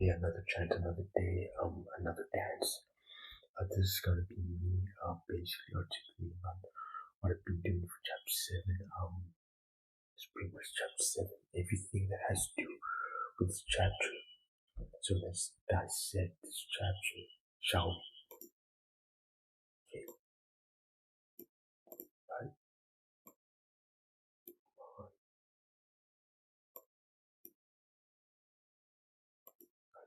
another chant, another day, another dance. This is gonna be me, basically articulating on what I've been doing for chapter 7. It's pretty much chapter 7, everything that has to do with this chapter. So let's dissect this chapter, shall we? Okay. Right.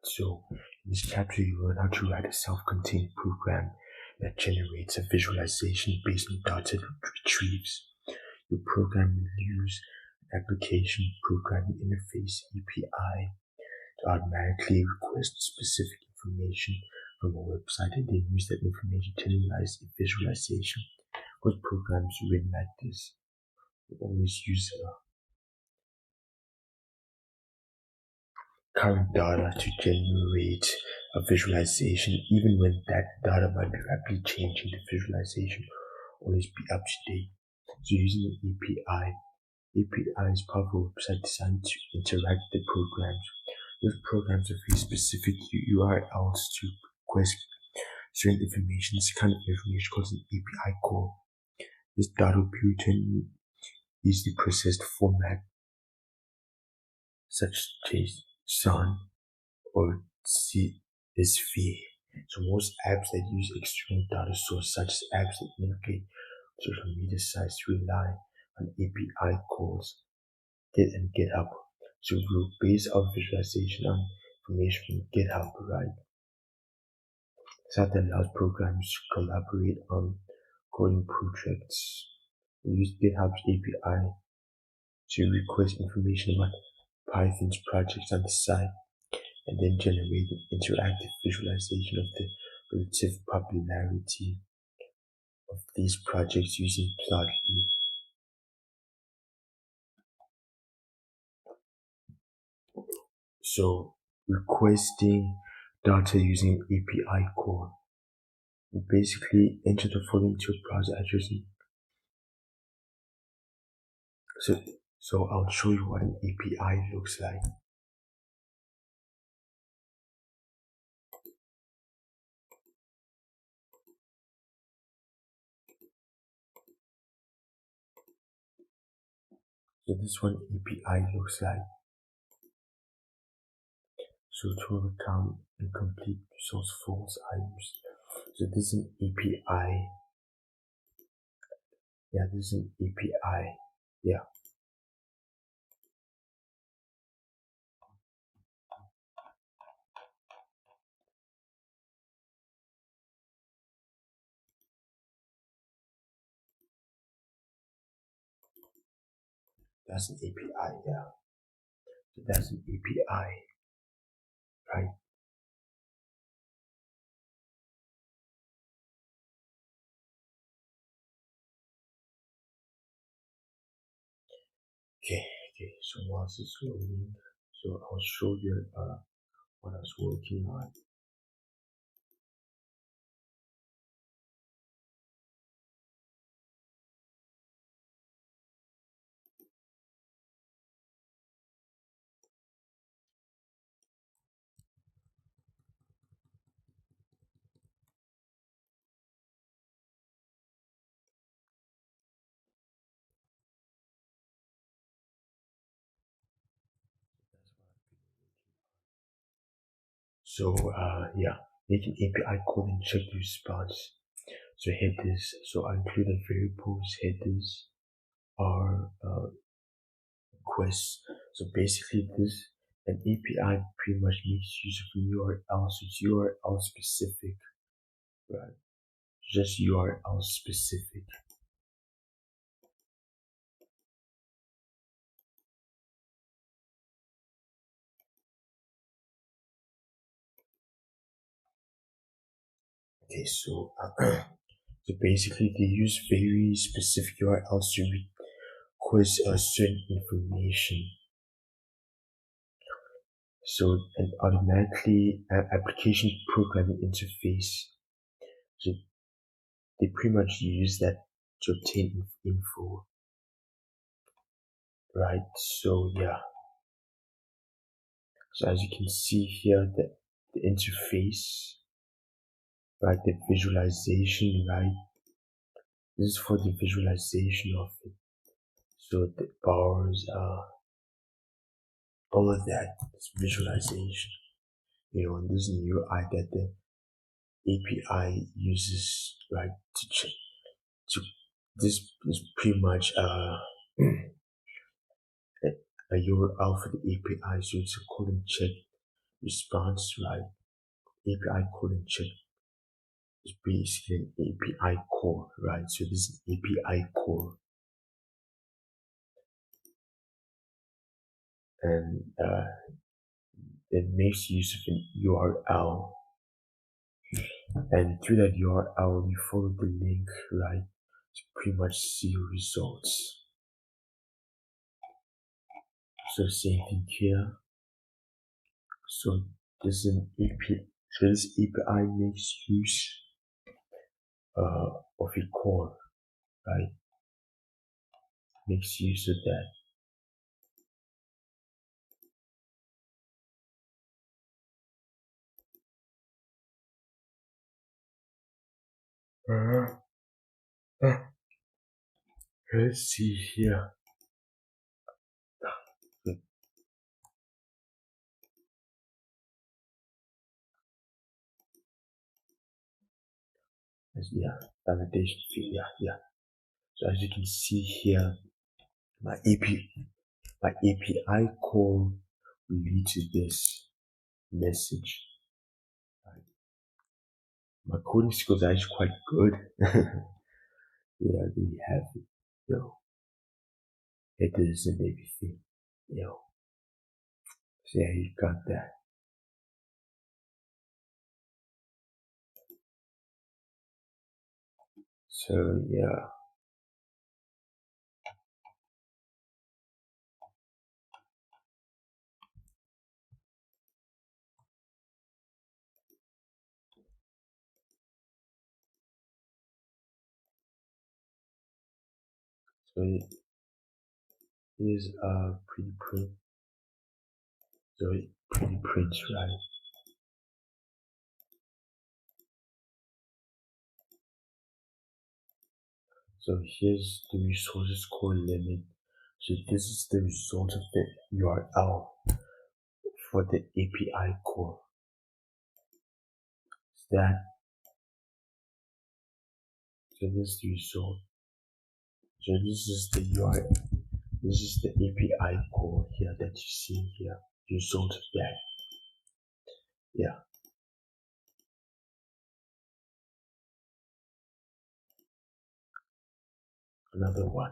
So in this chapter, you learn how to write a self-contained program that generates a visualization based on data it retrieves. Your program will use an application programming interface API to automatically request specific information from a website and then use that information to analyze a visualization. Most programs written like this will always use current data to generate a visualization, even when that data might be rapidly changing. The visualization always be up to date. So using an API is powerful website designed to interact with the programs. Those programs are very specific URLs to request certain information. This kind of information called an API call. This data will be returned in easily processed format such as JSON or CSV. So most apps that use external data source, such as apps that navigate social media sites, rely on API calls, Git and GitHub. So we'll base our visualization on information from GitHub, right? So that allows programs to collaborate on coding projects. We use GitHub's API to request information about Python's projects on the site and then generate an interactive visualization of the relative popularity of these projects using Plotly. So requesting data using API call. We basically enter the following to a browser address. So I'll show you what an API looks like. So this one API looks like. So total account incomplete source false items. So this is an API. Yeah, this is an API. Yeah. That's an API, yeah. So that's an API, right? Okay, so once it's loading, so I'll show you what I was working on. So yeah, make an API call and check the response. So headers, so I included variables, headers are requests. So basically this, an API pretty much makes use of URL, so it's URL specific, right? Just URL specific. Okay, so so basically they use very specific URLs to request certain information. So an automatically application programming interface. So they pretty much use that to obtain info, right? So yeah. So as you can see here, the interface, right, the visualization, right, this is for the visualization of it. So the bars, all of that is visualization. And this new UI that the API uses, right, to check. To this is pretty much a URL for the API. So it's a colon check response, right? API colon check is basically an API call, right? So this is API call, and it makes use of an URL, and through that URL you follow the link, right, to pretty much see your results. So same thing here. So this is an API. So this API makes use of a call, right? Makes use of that. Let's see here. Yeah, validation fee. Yeah. So as you can see here, my API call will lead to this message. Right? My coding skills are actually quite good. Yeah, they have it. Headers and everything. So yeah, you got that. So yeah. So it is pretty print. So it pretty prints, right? So here's the resources core limit. So this is the result of the URL for the API call. So this is the result. So this is the URL. This is the API call here that you see here. The result of that. Yeah. Another one.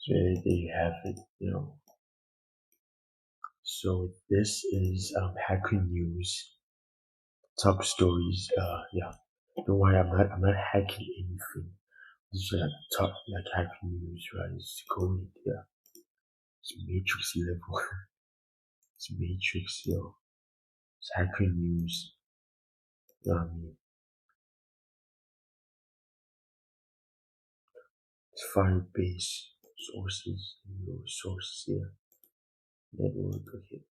So there you have it. So this is Hacker News top stories. Yeah. Don't worry, I'm not hacking anything. This is like top like Hacker News, right? It's going yeah. It's Matrix level. It's Matrix, It's Hacker News. You know what I mean? It's Firebase sources, sources here. Network, okay.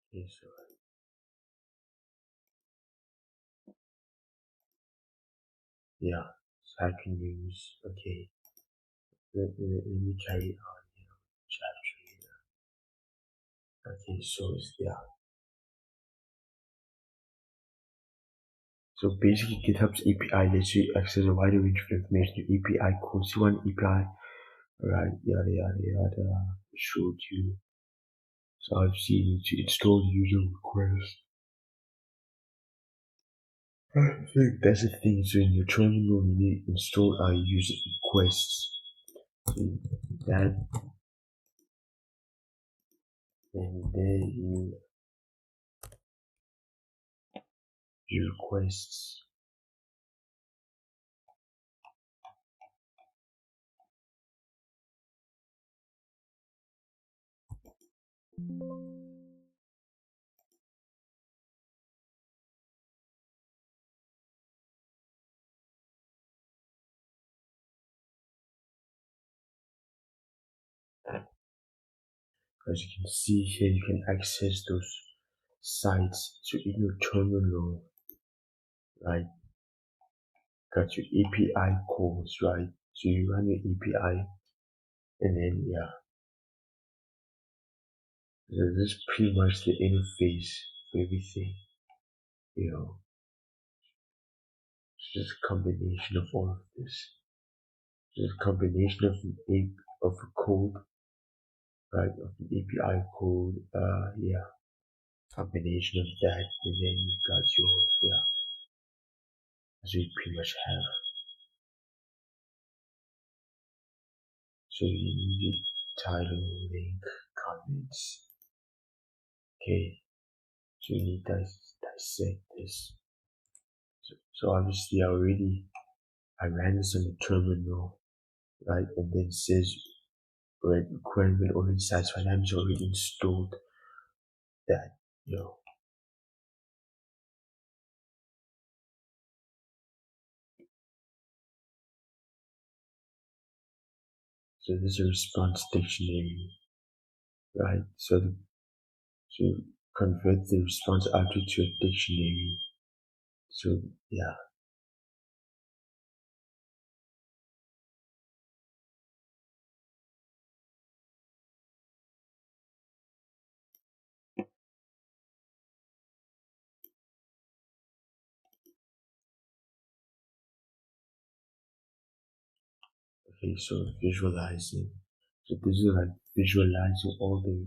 Okay, so Yeah, so I can use, okay, let me carry on, chapter. Okay, so it's, yeah. So basically, GitHub's API lets you access a wider range of information to API calls. You want API, right? Yada yada yada. Showed you. So obviously, you need to install the user request. I think that's the thing. So in your terminal, you need to install our user requests. So that, and then you requests. As you can see here, you can access those sites. So in your terminal, right? Got your API calls, right? So you run your API, and then yeah, so this is pretty much the interface for everything. You know, it's just a combination of all of this. Just a combination of of a code, right? Of the API code, yeah, combination of that, and then you got your yeah. So you pretty much have. So you need title, link, comments. Okay, so you need to dissect this. So obviously I ran this on the terminal, right? And then says requirement already satisfied. I'm already installed that, you know. So this is a response dictionary, right? So convert the response object to a dictionary. So yeah. Okay, so visualizing. So this is like visualizing all the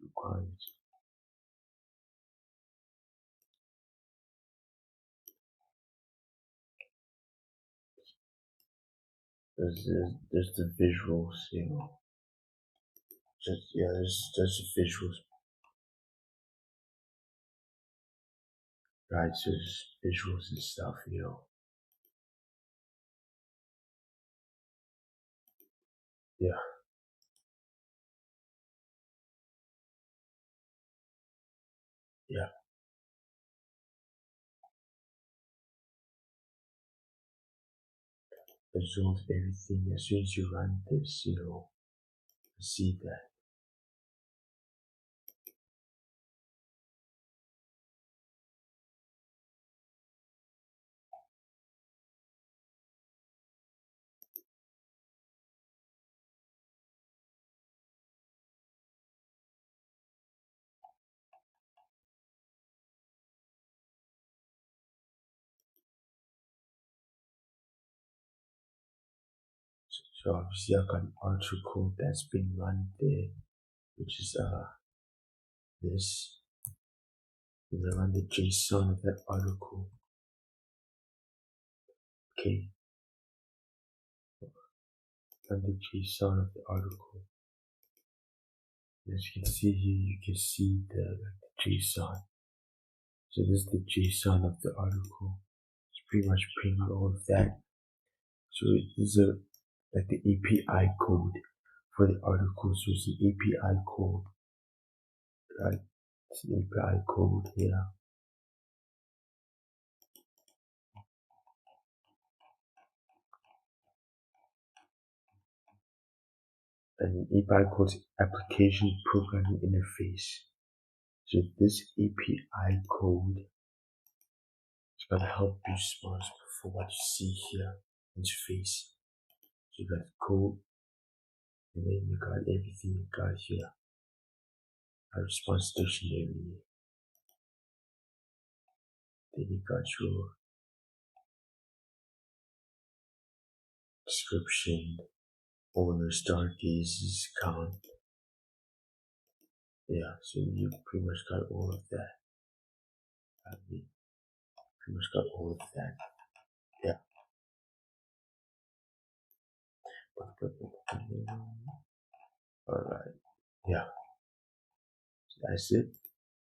requirements. There's the visuals, you know. Just yeah, there's the visuals, right? So there's visuals and stuff, you know. Yeah, yeah. Resolve everything as soon as you run this, you know. See that. So obviously I got an article that's been run there, which is this. And I run the JSON of that article. Okay, run the JSON of the article. As you can see here, you can see the JSON. So this is the JSON of the article. It's pretty much printing all of that. So this is like the API code for the article. So it's an API code, right? It's an API code here. And API code application programming interface. So this API code is Gotta help be responsible for what you see here in your face. So you got the code, and then you got everything you got here. A response dictionary. Then you got your description, owner, stargazes, count. Yeah, so you pretty much got all of that. I mean, pretty much got all of that. Yeah. Alright. Yeah. That's it.